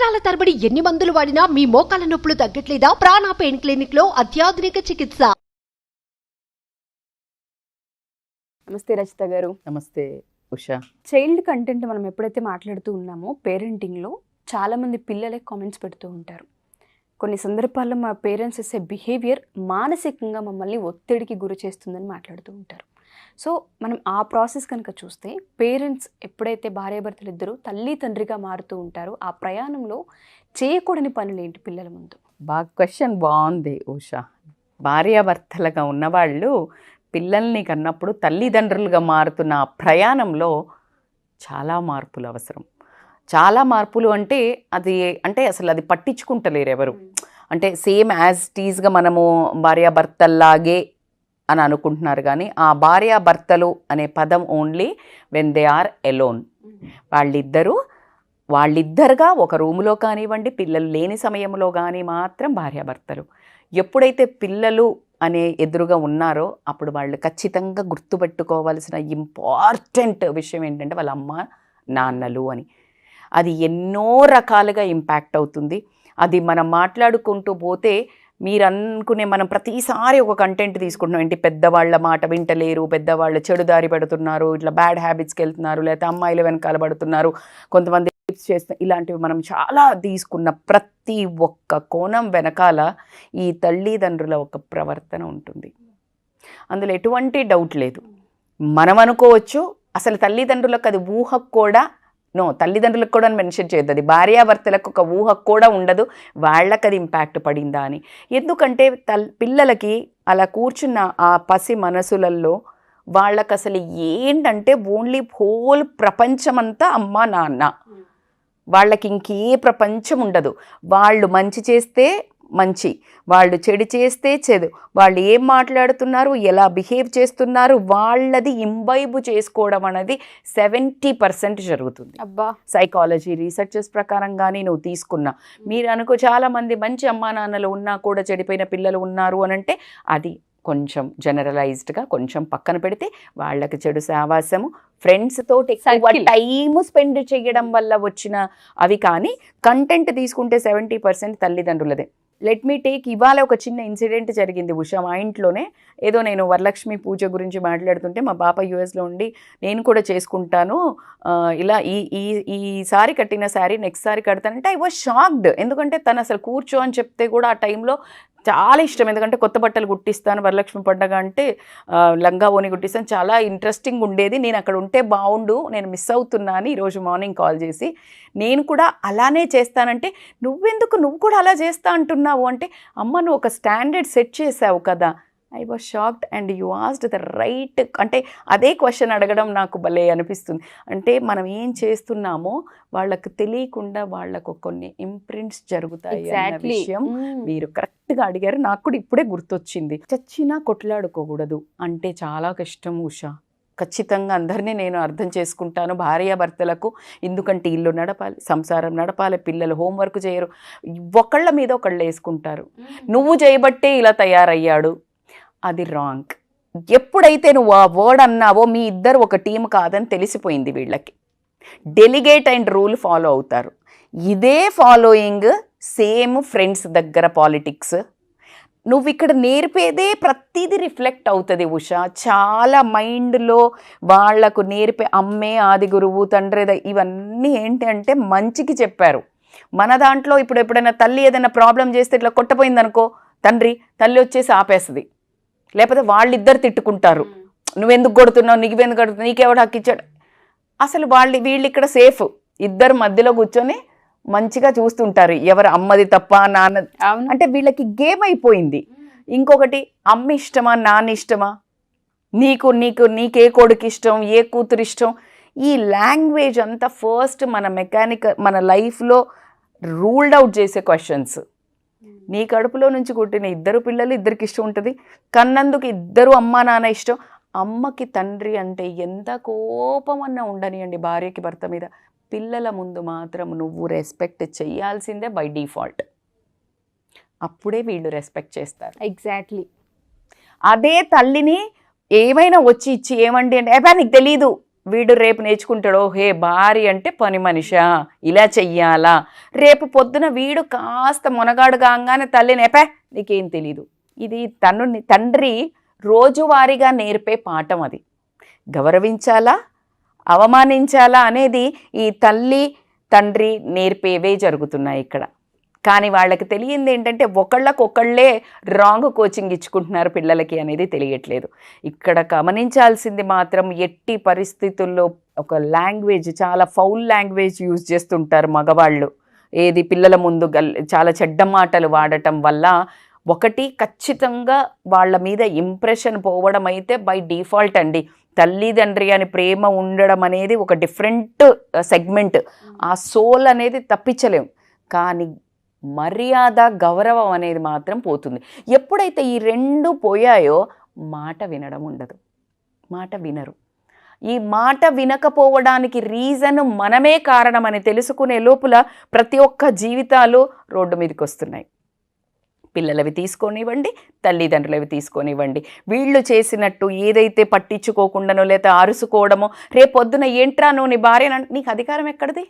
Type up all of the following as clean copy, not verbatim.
సంవత్సరాల తరబడి ఎన్ని మందులు వాడినా మీ మోకాల నొప్పులు తగ్గట్లేదా? ప్రాణ పెయిన్ క్లినిక్ లో అత్యాధునిక చికిత్స. నమస్తే రచిత గారు. నమస్తే ఉషా. చైల్డ్ కంటెంట్ మనం ఎప్పుడైతే మాట్లాడుతూ ఉన్నామో పేరెంటింగ్లో చాలామంది పిల్లలే కామెంట్స్ పెడుతూ ఉంటారు. కొన్ని సందర్భాల్లో మా పేరెంట్స్ చేసే బిహేవియర్ మానసికంగా మమ్మల్ని ఒత్తిడికి గురి చేస్తుందని మాట్లాడుతూ ఉంటారు. సో మనం ఆ ప్రాసెస్ కనుక చూస్తే పేరెంట్స్ ఎప్పుడైతే భార్యాభర్తలు ఇద్దరు తల్లి తండ్రిగా మారుతూ ఉంటారో ఆ ప్రయాణంలో చేయకూడని పనులు ఏంటి పిల్లల ముందు? బాగా క్వశ్చన్ బాగుంది ఉషా. భార్యాభర్తలుగా ఉన్నవాళ్ళు పిల్లల్ని కన్నప్పుడు తల్లిదండ్రులుగా మారుతున్న ప్రయాణంలో చాలా మార్పులు అవసరం. చాలా మార్పులు అంటే అసలు అది పట్టించుకుంటలేరు ఎవరు. అంటే సేమ్ యాజ్ టీజ్గా మనము భార్యాభర్తల్లాగే అని అనుకుంటున్నారు, కానీ ఆ భార్యాభర్తలు అనే పదం only when they are alone. వాళ్ళిద్దరుగా ఒక రూములో కానివ్వండి, పిల్లలు లేని సమయంలో కానీ మాత్రం భార్యాభర్తలు. ఎప్పుడైతే పిల్లలు అనే ఎదురుగా ఉన్నారో అప్పుడు వాళ్ళు ఖచ్చితంగా గుర్తుపెట్టుకోవాల్సిన ఇంపార్టెంట్ విషయం ఏంటంటే వాళ్ళ అమ్మ నాన్నలు అని. అది ఎన్నో రకాలుగా ఇంపాక్ట్ అవుతుంది. అది మనం మాట్లాడుకుంటూ పోతే మీరు అనుకునే మనం ప్రతిసారి ఒక కంటెంట్ తీసుకుంటున్నాం ఏంటి, పెద్దవాళ్ళ మాట వింటలేరు, పెద్దవాళ్ళు చెడుదారి పెడుతున్నారు, ఇట్లా బ్యాడ్ హ్యాబిట్స్కి వెళ్తున్నారు, లేకపోతే అమ్మాయిల వెనకాల పడుతున్నారు, కొంతమంది చేస్తున్నారు, ఇలాంటివి మనం చాలా తీసుకున్న ప్రతి ఒక్క కోణం వెనకాల ఈ తల్లిదండ్రుల ఒక ప్రవర్తన ఉంటుంది. అందులో ఎటువంటి డౌట్ లేదు. మనం అనుకోవచ్చు అసలు తల్లిదండ్రులకు అది ఊహకు కూడా తల్లిదండ్రులకు కూడా మెన్షన్ చేయొద్దు, అది భార్యాభర్తలకు ఒక ఊహకు కూడా ఉండదు వాళ్ళకి అది ఇంపాక్ట్ పడిందా అని. ఎందుకంటే పిల్లలకి అలా కూర్చున్న ఆ పసి మనసులలో వాళ్ళకి అసలు ఏంటంటే ఓన్లీ హోల్ ప్రపంచమంతా అమ్మ నాన్న, వాళ్ళకి ఇంకే ప్రపంచం ఉండదు. వాళ్ళు మంచి చేస్తే మంచి, వాళ్ళు చెడు చేస్తే చెడు, వాళ్ళు ఏం మాట్లాడుతున్నారు, ఎలా బిహేవ్ చేస్తున్నారు, వాళ్ళది ఇంబైబు చేసుకోవడం అనేది 70% జరుగుతుంది. సైకాలజీ రీసెర్చెస్ ప్రకారంగానే నువ్వు తీసుకున్నా. మీరు అనుకో చాలామంది మంచి అమ్మా నాన్నలు ఉన్నా కూడా చెడిపోయిన పిల్లలు ఉన్నారు అని అంటే అది కొంచెం జనరలైజ్డ్గా కొంచెం పక్కన పెడితే వాళ్ళకి చెడు సావాసము, ఫ్రెండ్స్ తోటి ఎక్కువ టైము స్పెండ్ చేయడం వల్ల వచ్చిన అవి. కానీ కంటెంట్ తీసుకుంటే 70% తల్లిదండ్రులదే. లెట్ మీ టేక్ ఇవాళ ఒక చిన్న ఇన్సిడెంట్ జరిగింది ఉషా. మా ఇంట్లోనే ఏదో నేను వరలక్ష్మి పూజ గురించి మాట్లాడుతుంటే మా పాప యూఎస్లో ఉండి నేను కూడా చేసుకుంటాను ఇలా ఈసారి కట్టిన శారీ నెక్స్ట్ సారి కడతానంటే ఐ వాజ్ షాక్డ్. ఎందుకంటే తను అసలు కూర్చో అని చెప్తే కూడా ఆ టైంలో చాలా ఇష్టం. ఎందుకంటే కొత్త బట్టలు కుట్టిస్తాను, వరలక్ష్మి పండగ అంటే లంగా ఓని కుట్టిస్తాను, చాలా ఇంట్రెస్టింగ్ ఉండేది. నేను అక్కడ ఉంటే బాగుండు, నేను మిస్ అవుతున్నా అని ఈరోజు మార్నింగ్ కాల్ చేసి నేను కూడా అలానే చేస్తానంటే నువ్వు కూడా అలా చేస్తా అంటున్నావు అంటే, అమ్మ నువ్వు ఒక స్టాండర్డ్ సెట్ చేసావు కదా. I was shocked and you asked the right. అంటే అదే క్వశ్చన్ అడగడం నాకు భలే అనిపిస్తుంది. అంటే మనం ఏం చేస్తున్నామో వాళ్ళకు తెలియకుండా వాళ్ళకు కొన్ని ఇంప్రింట్స్ జరుగుతాయి అన్న విషయం మీరు కరెక్ట్గా అడిగారు. నాకు కూడా ఇప్పుడే గుర్తొచ్చింది. చచ్చినా కొట్లాడుకోకూడదు అంటే చాలా కష్టం ఉషా. ఖచ్చితంగా అందరినీ నేను అర్థం చేసుకుంటాను భార్యాభర్తలకు. ఎందుకంటే ఇల్లు నడపాలి, సంసారం నడపాలి, పిల్లలు హోంవర్క్ చేయరు, ఒకళ్ళ మీద ఒకళ్ళు వేసుకుంటారు. నువ్వు చేయబట్టే ఇలా తయారయ్యాడు, అది రాంగ్. ఎప్పుడైతే నువ్వు ఆ వర్డ్ అన్నావో మీ ఇద్దరు ఒక టీం కాదని తెలిసిపోయింది వీళ్ళకి. డెలిగేట్ అండ్ రూల్ ఫాలో అవుతారు. ఇదే ఫాలోయింగ్ సేమ్ ఫ్రెండ్స్ దగ్గర పాలిటిక్స్. నువ్వు ఇక్కడ నేర్పేదే ప్రతిదీ రిఫ్లెక్ట్ అవుతుంది ఉషా. చాలా మైండ్లో వాళ్లకు నేర్పే అమ్మే ఆది గురువు, తండ్రి ఇవన్నీ ఏంటి అంటే మంచికి చెప్పారు. మన దాంట్లో ఇప్పుడు ఎప్పుడైనా తల్లి ఏదైనా ప్రాబ్లం చేస్తే ఇట్లా కొట్టపోయిందనుకో తల్లి వచ్చేసి ఆపేస్తుంది, లేకపోతే వాళ్ళిద్దరు తిట్టుకుంటారు, నువ్వెందుకు కొడుతున్నావు, నీకెందుకు కొడుతున్నావు, నీకెవడు హక్కు ఇచ్చాడు. అసలు వీళ్ళు ఇక్కడ సేఫ్, ఇద్దరు మధ్యలో కూర్చొని మంచిగా చూస్తుంటారు ఎవరు అమ్మది తప్ప నాన్న. అంటే వీళ్ళకి గేమ్ అయిపోయింది. ఇంకొకటి అమ్మ ఇష్టమా నాన్న ఇష్టమా, నీకే కొడుకు ఇష్టం, ఏ కూతురు ఇష్టం, ఈ లాంగ్వేజ్ అంతా ఫస్ట్ మన లైఫ్లో రూల్డ్ అవుట్ చేసే క్వశ్చన్స్. నీ కడుపులో నుంచి పుట్టిన ఇద్దరు పిల్లలు ఇద్దరికి ఇష్టం ఉంటుంది, కన్నందుకు ఇద్దరు అమ్మ నాన్న ఇష్టం. అమ్మకి తండ్రి అంటే ఎంత కోపమన్నా ఉండనియండి భార్యకి భర్త మీద, పిల్లల ముందు మాత్రం నువ్వు రెస్పెక్ట్ చేయాల్సిందే బై డిఫాల్ట్. అప్పుడే వీళ్ళు రెస్పెక్ట్ చేస్తారు. ఎగ్జాక్ట్లీ. అదే తల్లిని ఏమైనా వచ్చి ఇచ్చి ఏమండి అంటే నీకు తెలీదు వీడు రేపు నేర్చుకుంటాడో హే భార్య అంటే పని మనిషా, ఇలా చెయ్యాలా. రేపు పొద్దున వీడు కాస్త మునగాడు కాగానే తల్లిని ఎపే నీకేం తెలీదు. ఇది తండ్రి రోజువారీగా నేర్పే పాఠం. అది గౌరవించాలా అవమానించాలా అనేది ఈ తల్లి తండ్రి నేర్పేవే జరుగుతున్నాయి ఇక్కడ. కానీ వాళ్ళకి తెలియంది ఏంటంటే ఒకళ్ళకొకళ్ళే రాంగ్ కోచింగ్ ఇచ్చుకుంటున్నారు పిల్లలకి అనేది తెలియట్లేదు. ఇక్కడ గమనించాల్సింది మాత్రం ఎట్టి పరిస్థితుల్లో ఒక లాంగ్వేజ్, చాలా ఫౌల్ లాంగ్వేజ్ యూజ్ చేస్తుంటారు మగవాళ్ళు. ఏది పిల్లల ముందు చాలా చెడ్డ మాటలు వాడటం వల్ల ఒకటి ఖచ్చితంగా వాళ్ళ మీద ఇంప్రెషన్ పోవడం అయితే బై డిఫాల్ట్ అండి. తల్లిదండ్రి అని ప్రేమ ఉండడం అనేది ఒక డిఫరెంట్ సెగ్మెంట్. ఆ సోల్ అనేది తప్పించలేం. కానీ మర్యాద గౌరవం అనేది మాత్రం పోతుంది. ఎప్పుడైతే ఈ రెండు పోయాయో మాట వినడం ఉండదు, మాట వినరు. ఈ మాట వినకపోవడానికి రీజన్ మనమే కారణమని తెలుసుకునే లోపల ప్రతి ఒక్క జీవితాలు రోడ్డు మీదకి వస్తున్నాయి. పిల్లలవి తీసుకొనివ్వండి, తల్లిదండ్రులవి తీసుకొనివ్వండి. వీళ్ళు చేసినట్టు ఏదైతే పట్టించుకోకుండానో లేదా అరుసుకోవడమో, రేపొద్దున ఏంట్రా నువ్వు నీ భార్య, నీకు అధికారం ఎక్కడిది?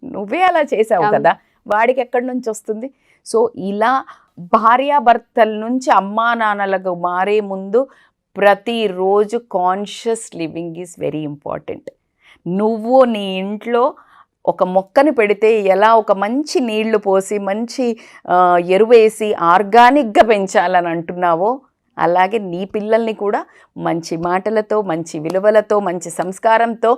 నువ్వే అలా చేసావు కదా, వాడికి ఎక్కడి నుంచి వస్తుంది? సో ఇలా భార్యాభర్తల నుంచి అమ్మా నాన్నలకు మారే ముందు ప్రతిరోజు conscious living is very important. నువ్వు నీ ఇంట్లో ఒక మొక్కని పెడితే ఎలా ఒక మంచి నీళ్లు పోసి మంచి ఎరువేసి ఆర్గానిక్గా పెంచాలని అంటున్నావో, అలాగే నీ పిల్లల్ని కూడా మంచి మాటలతో, మంచి విలువలతో, మంచి సంస్కారంతో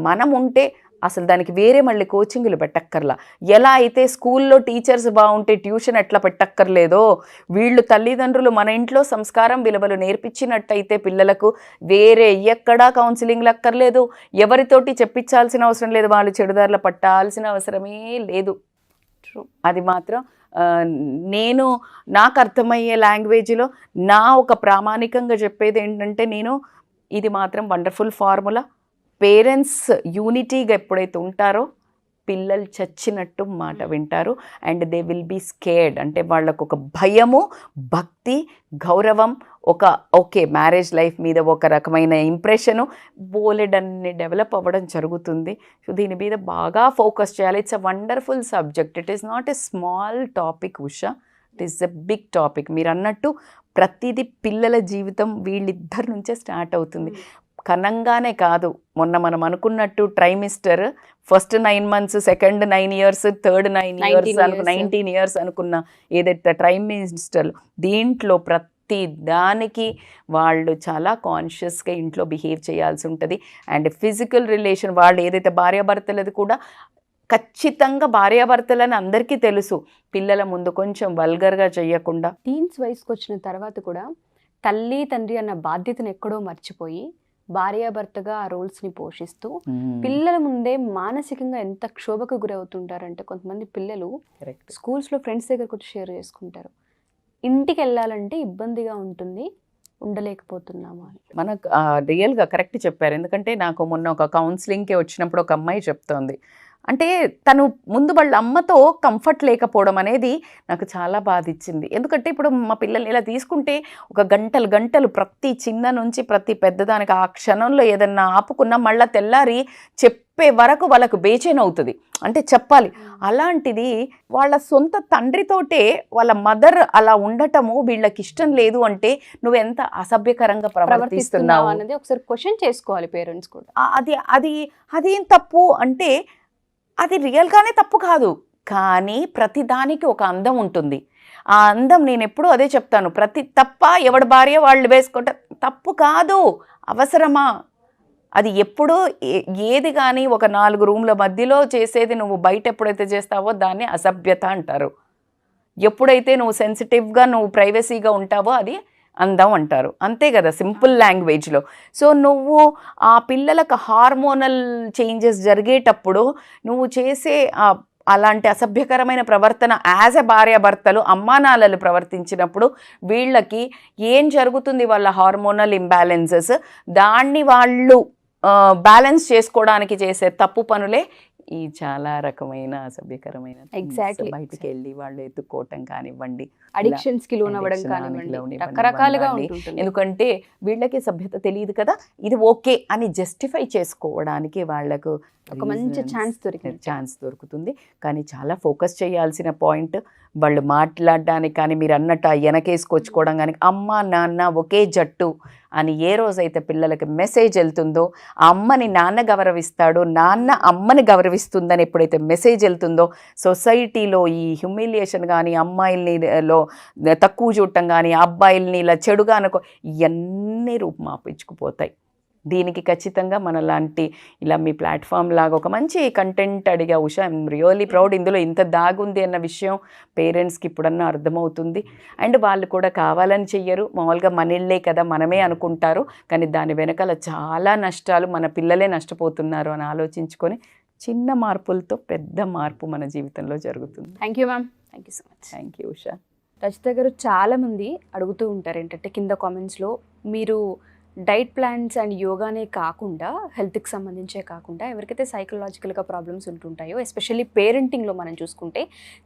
మనం ఉంటే అసలు దానికి వేరే మళ్ళీ కోచింగ్లు పెట్టక్కర్లా. ఎలా అయితే స్కూల్లో టీచర్స్ బాగుంటే ట్యూషన్ ఎట్లా పెట్టక్కర్లేదో, వీళ్ళు తల్లిదండ్రులు మన ఇంట్లో సంస్కారం విలువలు నేర్పించినట్టయితే పిల్లలకు వేరే ఎక్కడా కౌన్సిలింగ్లు అక్కర్లేదు, ఎవరితోటి చెప్పించాల్సిన అవసరం లేదు, వాళ్ళు చెడుదారులు పట్టాల్సిన అవసరమే లేదు. అది మాత్రం నేను నాకు అర్థమయ్యే లాంగ్వేజ్లో నా ఒక ప్రామాణికంగా చెప్పేది ఏంటంటే, నేను ఇది మాత్రం వండర్ఫుల్ ఫార్ములా. పేరెంట్స్ యూనిటీగా ఎప్పుడైతే ఉంటారో పిల్లలు చచ్చినట్టు మాట వింటారు. And they will be scared. అంటే వాళ్ళకు ఒక భయము, భక్తి, గౌరవం, ఒక ఓకే మ్యారేజ్ లైఫ్ మీద ఒక రకమైన ఇంప్రెషను బోలెడన్ని డెవలప్ అవ్వడం జరుగుతుంది. సో దీని మీద బాగా ఫోకస్ చేయాలి. It's a wonderful subject. It is not a small topic Usha, it is a big topic. మీరు అన్నట్టు ప్రతిదీ పిల్లల జీవితం వీళ్ళిద్దరి నుంచే స్టార్ట్ అవుతుంది. కనంగానే కాదు, మొన్న మనం అనుకున్నట్టు trimester first 9 months, second 9 years, third 9 years 19 years అనుకున్న ఏదైతే ట్రైమిస్టర్, దీంట్లో ప్రతి దానికి వాళ్ళు చాలా కాన్షియస్గా ఇంట్లో బిహేవ్ చేయాల్సి ఉంటుంది. అండ్ ఫిజికల్ రిలేషన్ వాళ్ళు ఏదైతే భార్యాభర్తలది కూడా ఖచ్చితంగా భార్యాభర్తలని అందరికీ తెలుసు, పిల్లల ముందు కొంచెం వల్గర్గా చేయకుండా. టీన్స్ వయసుకు వచ్చిన తర్వాత కూడా తల్లి తండ్రి అన్న బాధ్యతను ఎక్కడో మర్చిపోయి భార్యాభర్తగా ఆ రోల్స్ని పోషిస్తూ పిల్లల ముందే మానసికంగా ఎంత క్షోభకు గురవుతుంటారంటే, కొంతమంది పిల్లలు స్కూల్స్లో ఫ్రెండ్స్ దగ్గరకు వచ్చి షేర్ చేసుకుంటారు, ఇంటికి వెళ్ళాలంటే ఇబ్బందిగా ఉంటుంది, ఉండలేకపోతున్నాము అని. మనకు రియల్గా కరెక్ట్ చెప్పారు. ఎందుకంటే నాకు మొన్న ఒక కౌన్సిలింగ్కి వచ్చినప్పుడు ఒక అమ్మాయి చెప్తోంది, అంటే తను ముందు వాళ్ళ అమ్మతో కంఫర్ట్ లేకపోవడం అనేది నాకు చాలా బాధ ఇచ్చింది. ఎందుకంటే ఇప్పుడు మా పిల్లల్ని ఇలా తీసుకుంటే ఒక గంటలు ప్రతి చిన్న నుంచి ప్రతి పెద్దదానికి ఆ క్షణంలో ఏదన్నా ఆపుకున్నా మళ్ళీ తెల్లారి చెప్పే వరకు వాళ్ళకు బేచైన్ అవుతుంది, అంటే చెప్పాలి. అలాంటిది వాళ్ళ సొంత తండ్రితోటే వాళ్ళ మదర్ అలా ఉండటము వీళ్ళకి ఇష్టం లేదు అంటే నువ్వు ఎంత అసభ్యకరంగా ప్రవర్తిస్తున్నావు అనేది ఒకసారి క్వశ్చన్ చేసుకోవాలి పేరెంట్స్ కూడా. అదేం తప్పు అంటే అది రియల్గానే తప్పు కాదు, కానీ ప్రతిదానికి ఒక అందం ఉంటుంది. ఆ అందం నేను ఎప్పుడూ అదే చెప్తాను, ప్రతి తప్ప ఎవడి భార్య వాళ్ళు వేసుకుంటే తప్పు కాదు, అవసరమా? అది ఎప్పుడూ ఏది కానీ ఒక 4 రూమ్ల మధ్యలో చేసేది నువ్వు బయట ఎప్పుడైతే చేస్తావో దాన్ని అసభ్యత అంటారు. ఎప్పుడైతే నువ్వు సెన్సిటివ్గా నువ్వు ప్రైవసీగా ఉంటావో అది అందం అంటారు. అంతే కదా సింపుల్ లాంగ్వేజ్లో. సో నువ్వు ఆ పిల్లలకు హార్మోనల్ చేంజెస్ జరిగేటప్పుడు నువ్వు చేసే అలాంటి అసభ్యకరమైన ప్రవర్తన యాజ్ ఎ భార్యాభర్తలు అమ్మానాన్నలు ప్రవర్తించినప్పుడు వీళ్ళకి ఏం జరుగుతుంది? వాళ్ళ హార్మోనల్ ఇంబ్యాలెన్సెస్, దాన్ని వాళ్ళు బ్యాలెన్స్ చేసుకోవడానికి చేసే తప్పు పనులే ఈ చాలా రకమైన అసభ్యకరమైన things Exactly. బయటికి వెళ్ళి వాళ్ళు ఎత్తుక్కోవటం కానివ్వండి, అడిక్షన్స్ కి లోనవ్వడం addiction కానివ్వండి, లోనివ్వండి, రకరకాలుగా ఇవ్వండి. ఉంటుంటుంది. ఎందుకంటే వీళ్ళకి సభ్యత తెలియదు కదా, ఇది ఓకే అని జస్టిఫై చేసుకోవడానికి వాళ్ళకు ఒక మంచి ఛాన్స్ దొరికింది. ఛాన్స్ దొరుకుతుంది. కానీ చాలా ఫోకస్ చేయాల్సిన పాయింట్, వాళ్ళు మాట్లాడడానికి కానీ మీరు అన్నట్టు ఆ వెనకేసుకొచ్చుకోవడం కానీ అమ్మ నాన్న ఒకే జట్టు అని ఏ రోజైతే పిల్లలకి మెసేజ్ వెళ్తుందో, ఆ అమ్మని నాన్న గౌరవిస్తాడు, నాన్న అమ్మని గౌరవిస్తుందని ఎప్పుడైతే మెసేజ్ వెళ్తుందో, సొసైటీలో ఈ హ్యూమిలియేషన్ కానీ అమ్మాయిల్ని తక్కువ చూడటం కానీ అబ్బాయిల్ని ఇలా చెడుగా అనుకో ఇవన్నీ రూపుమాపించుకుపోతాయి. దీనికి ఖచ్చితంగా మనలాంటి ఇలా మీ ప్లాట్ఫామ్ లాగా ఒక మంచి కంటెంట్ అడిగా ఉషా, ఐఎమ్ రియల్లీ ప్రౌడ్. ఇందులో ఇంత దాగుంది అన్న విషయం పేరెంట్స్కి ఇప్పుడన్నా అర్థమవుతుంది. అండ్ వాళ్ళు కూడా కావాలని చెయ్యరు, మామూలుగా మనీళ్ళే కదా మనమే అనుకుంటారు, కానీ దాని వెనకాల చాలా నష్టాలు, మన పిల్లలే నష్టపోతున్నారు అని ఆలోచించుకొని చిన్న మార్పులతో పెద్ద మార్పు మన జీవితంలో జరుగుతుంది. Thank you ma'am, thank you so much. Thank you Usha. Rachitha గారు, చాలామంది అడుగుతూ ఉంటారు ఏంటంటే కింద కామెంట్స్లో, మీరు డైట్ ప్లాన్స్ అండ్ యోగానే కాకుండా, హెల్త్కి సంబంధించే కాకుండా ఎవరికైతే సైకలాజికల్గా ప్రాబ్లమ్స్ ఉంటుంటాయో, ఎస్పెషల్లీ పేరెంటింగ్లో మనం చూసుకుంటే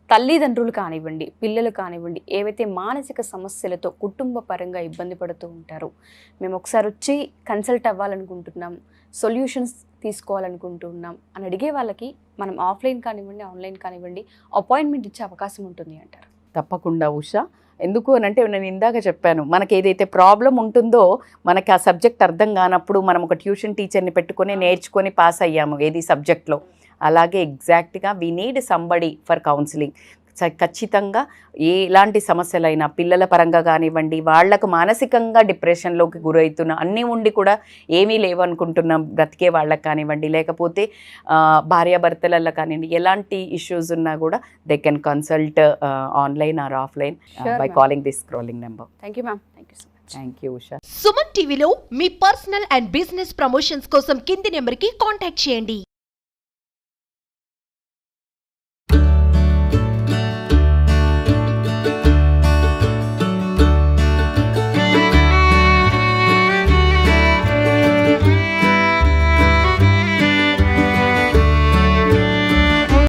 తల్లిదండ్రులు కానివ్వండి, పిల్లలు కానివ్వండి, ఏవైతే మానసిక సమస్యలతో కుటుంబ పరంగా ఇబ్బంది పడుతూ ఉంటారో, మేము ఒకసారి వచ్చి కన్సల్ట్ అవ్వాలనుకుంటున్నాం, సొల్యూషన్స్ తీసుకోవాలనుకుంటున్నాం అని అడిగే వాళ్ళకి మనం ఆఫ్లైన్ కానివ్వండి, ఆన్లైన్ కానివ్వండి, అపాయింట్మెంట్ ఇచ్చే అవకాశం ఉంటుంది అంటారు. తప్పకుండా ఉషా. ఎందుకు అని అంటే నేను ఇందాక చెప్పాను, మనకి ఏదైతే ప్రాబ్లం ఉంటుందో, మనకి ఆ సబ్జెక్ట్ అర్థం కానప్పుడు మనం ఒక ట్యూషన్ టీచర్ని పెట్టుకొని నేర్చుకొని పాస్ అయ్యాము ఏది సబ్జెక్ట్లో, అలాగే ఎగ్జాక్ట్గా we need somebody for counselling. ఖచ్చితంగా ఎలాంటి సమస్యలైనా పిల్లల పరంగా కానివ్వండి, వాళ్లకు మానసికంగా డిప్రెషన్లోకి గురవుతున్న అన్నీ ఉండి కూడా ఏమీ లేవనుకుంటున్నాం బ్రతికే వాళ్ళకి కానివ్వండి, లేకపోతే భార్యాభర్తలలో కానివ్వండి, ఎలాంటి ఇష్యూస్ ఉన్నా కూడా they can consult online or offline by calling this scrolling number. Thank you ma'am, thank you so much. Thank you Usha. Suman టీవీలో మీ పర్సనల్ అండ్ బిజినెస్ ప్రమోషన్స్ కోసం కింది నెంబర్కి కాంటాక్ట్ చేయండి.